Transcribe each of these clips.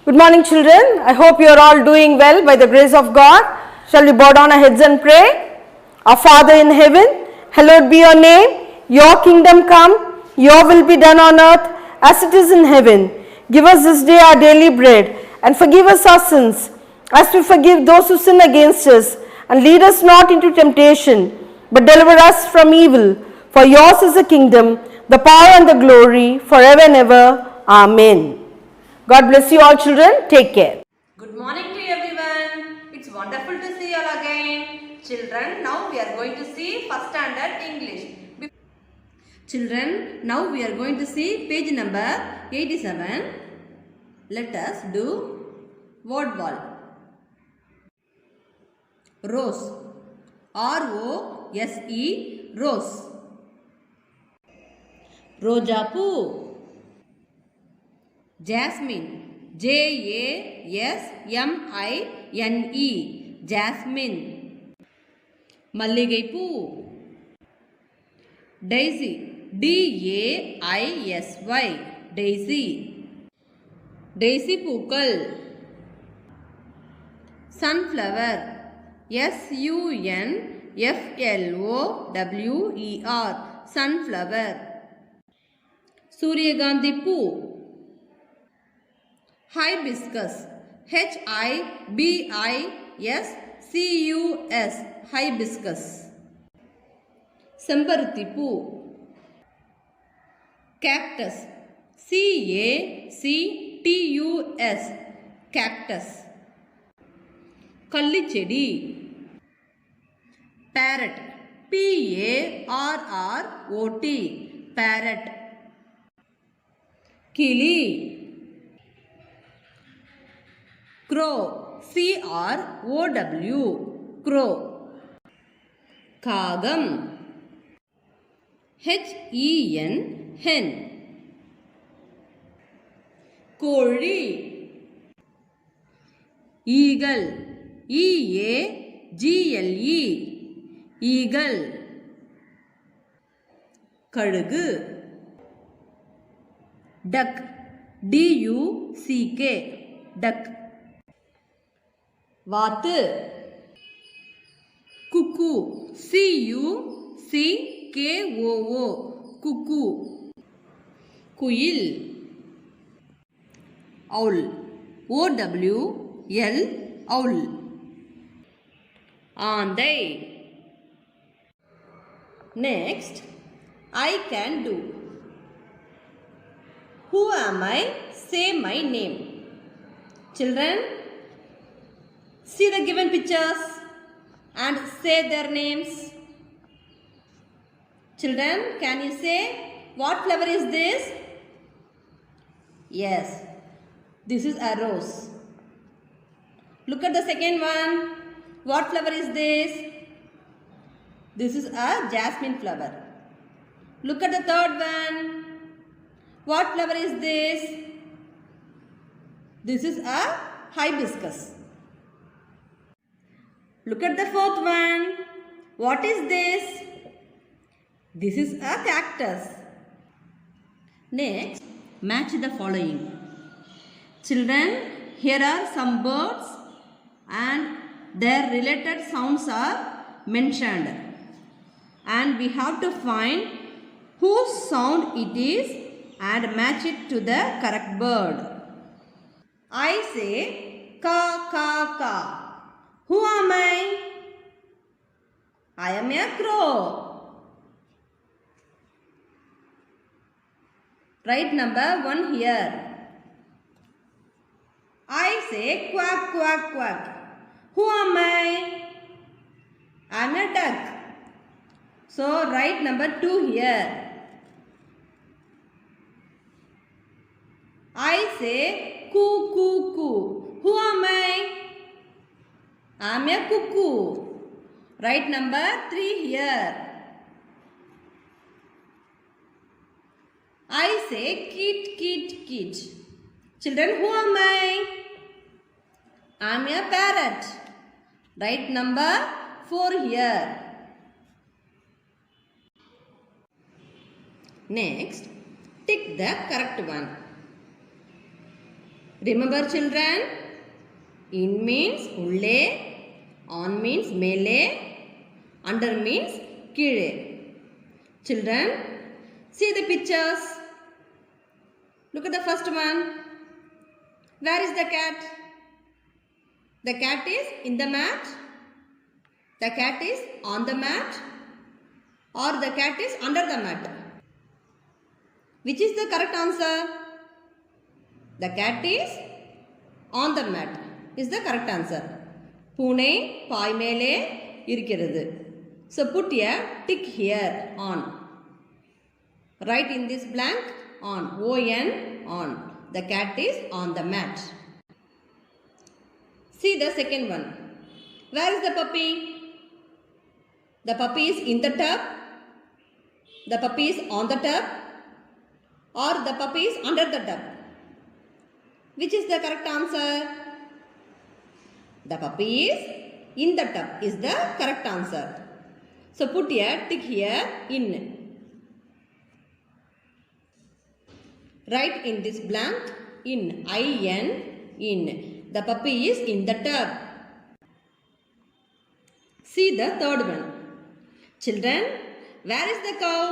Good morning, children. I hope you are all doing well by the grace of God. Shall we bow down our heads and pray? Our Father in heaven, hallowed be your name. Your kingdom come, your will be done on earth as it is in heaven. Give us this day our daily bread and forgive us our sins as we forgive those who sin against us. And lead us not into temptation, but deliver us from evil. For yours is the kingdom, the power and the glory forever and ever. Amen. God bless you all, children. Take care. Good morning to everyone. It's wonderful to see you all again. Children, now we are going to see first standard English. Children, now we are going to see page number 87. Let us do word wall. Rose. R-O-S-E, rose. Rojapu. Jasmine. J-A-S-M-I-N-E, jasmine. Malligaipu. Daisy. D-A-I-S-Y, daisy. Daisy Pookal. Sunflower. S-U-N-F-L-O-W-E-R, sunflower. Suryagandhi Poo. Hibiscus. H-I-B-I-S-C-U-S, hibiscus. Sembaruti Poo. Cactus. C-A-C-T-U-S, cactus. Kallichedi. Parrot. P-A-R-R-O-T, parrot. Kili. Crow. C-R-O-W, crow. Kagam. H-E-N, hen. Koli. Eagle. E-A-G-L-E, eagle. Kadugu. Duck. D-U-C-K, duck. Vaatu. Cuckoo. C-U-C-K-O-O, cuckoo. Kuyil. Owl. O-W-L, owl. Andai. Next, I can do. Who am I? Say my name. Children, see the given pictures and say their names. Children, can you say what flower is this? Yes, this is a rose. Look at the second one. What flower is this? This is a jasmine flower. Look at the third one. What flower is this? This is a hibiscus. Look at the fourth one. What is this? This is a cactus. Next, match the following. Children, here are some birds and their related sounds are mentioned. And we have to find whose sound it is and match it to the correct bird. I say ka ka ka. Who am I? I am a crow. Write number 1 here. I say quack quack quack. Who am I? I am a duck. So write number 2 here. I say coo coo coo. Who am I? I am a cuckoo. Write number 3 here. I say kit kit kit. Children, who am I? I am a parrot. Write number 4 here. Next, tick the correct one. Remember children, in means உள்ளே, on means மேலே, under means கீழே. Children, see the pictures. Look at the first one. Where is the cat? The cat is in the mat. The cat is on the mat. Or the cat is under the mat. Which is the correct answer? The cat is on the mat is the correct answer. பூனை பாய் மேலே இருக்கிறது. So put a tick here on. Write in this blank on. O-N on. The cat is on the mat. See the second one. Where is the puppy? The puppy is in the tub. The puppy is on the tub. Or the puppy is under the tub. Which is the correct answer? The puppy is in the tub is the correct answer. So put a tick here in. Write in this blank in. I-N in. The puppy is in the tub. See the third one. Children, where is the cow?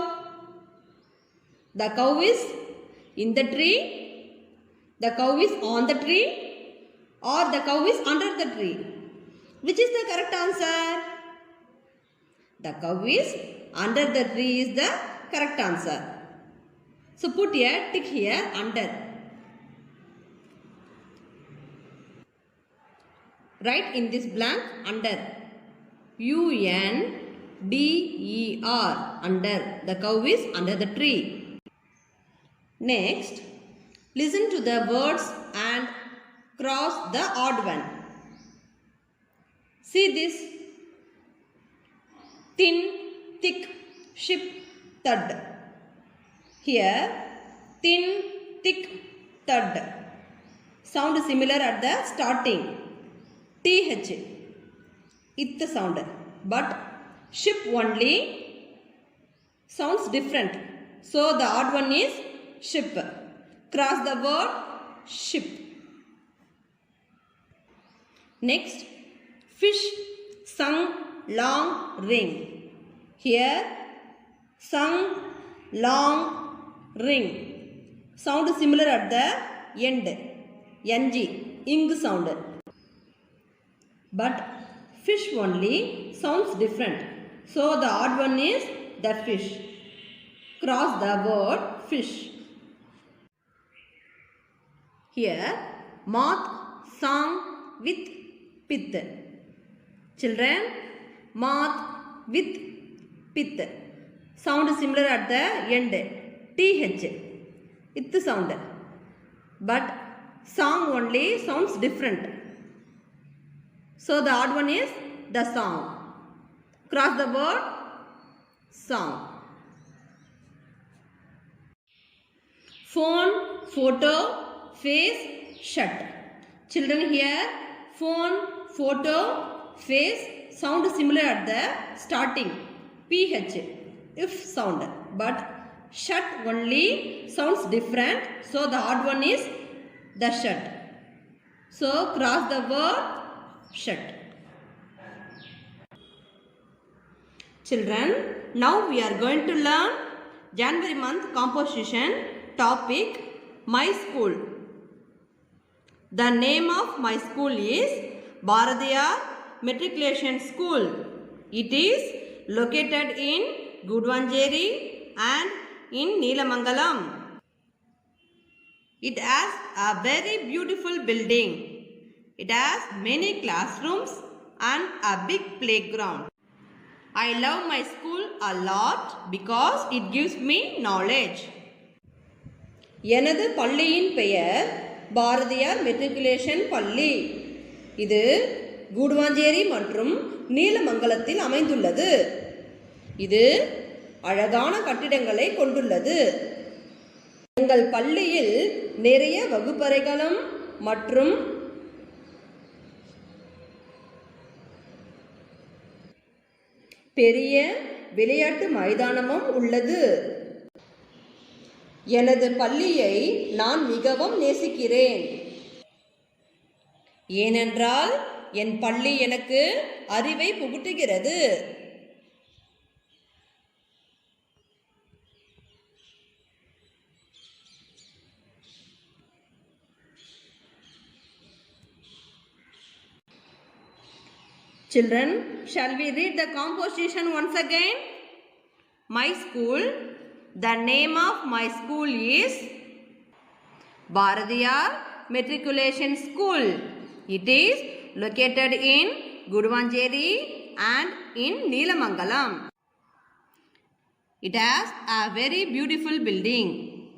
The cow is in the tree. The cow is on the tree. Or the cow is under the tree. Which is the correct answer? The cow is under the tree is the correct answer. So put a tick here under. Write in this blank under. U-N-D-E-R under. The cow is under the tree. Next, listen to the words and cross the odd one. See this. Thin, thick, ship, thud. Here, thin, thick, thud. Sound similar at the starting. TH. It sound. But ship only sounds different. So the odd one is ship. Cross the word ship. Next, fish sung long ring. Here, sung long ring. Sound similar at the end. Ng, ing sound. But fish only sounds different. So the odd one is the fish. Cross the word fish. Here, moth song with pith. Children, moth with pith. Sound similar at the end. TH. It sound. But song only sounds different. So the odd one is the song. Cross the word song. Phone, photo, face, shut. Children here, phone, photo, face sound similar at the starting. PH, if sound. But shut only sounds different. So the odd one is the shut. So cross the word shut. Children, now we are going to learn January month composition topic My School. The name of my school is Bharatiyar Matriculation School. It is located in Gudvanjeri and in Neelamangalam. It has a very beautiful building. It has many classrooms and a big playground. I love my school a lot because it gives me knowledge. எனது பள்ளியின் பெயர் Bharathiyar matriculation பள்ளி. இது கூடுவாஞ்சேரி மற்றும் நீலமங்கலத்தில் அமைந்துள்ளது. இது அழகான கட்டிடங்களை கொண்டுள்ளது. எங்கள் பள்ளியில் நிறைய வகுப்பறைகளும் மற்றும் பெரிய விளையாட்டு மைதானமும் உள்ளது. எனது பள்ளியை நான் மிகவும் நேசிக்கிறேன். ஏனென்றால் என் பள்ளி எனக்கு அறிவை புகுட்டுகிறது. Children, shall we read the composition once again? My school. The name of my school is Bharatiyar Matriculation School. It is located in Guduvancheri and in Neelamangalam. It has a very beautiful building.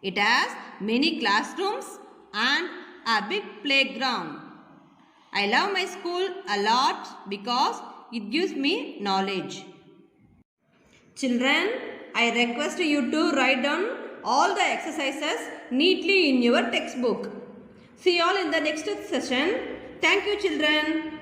It has many classrooms and a big playground. I love my school a lot because it gives me knowledge. Children, I request you to write down all the exercises neatly in your textbook. See you all in the next session. Thank you, children.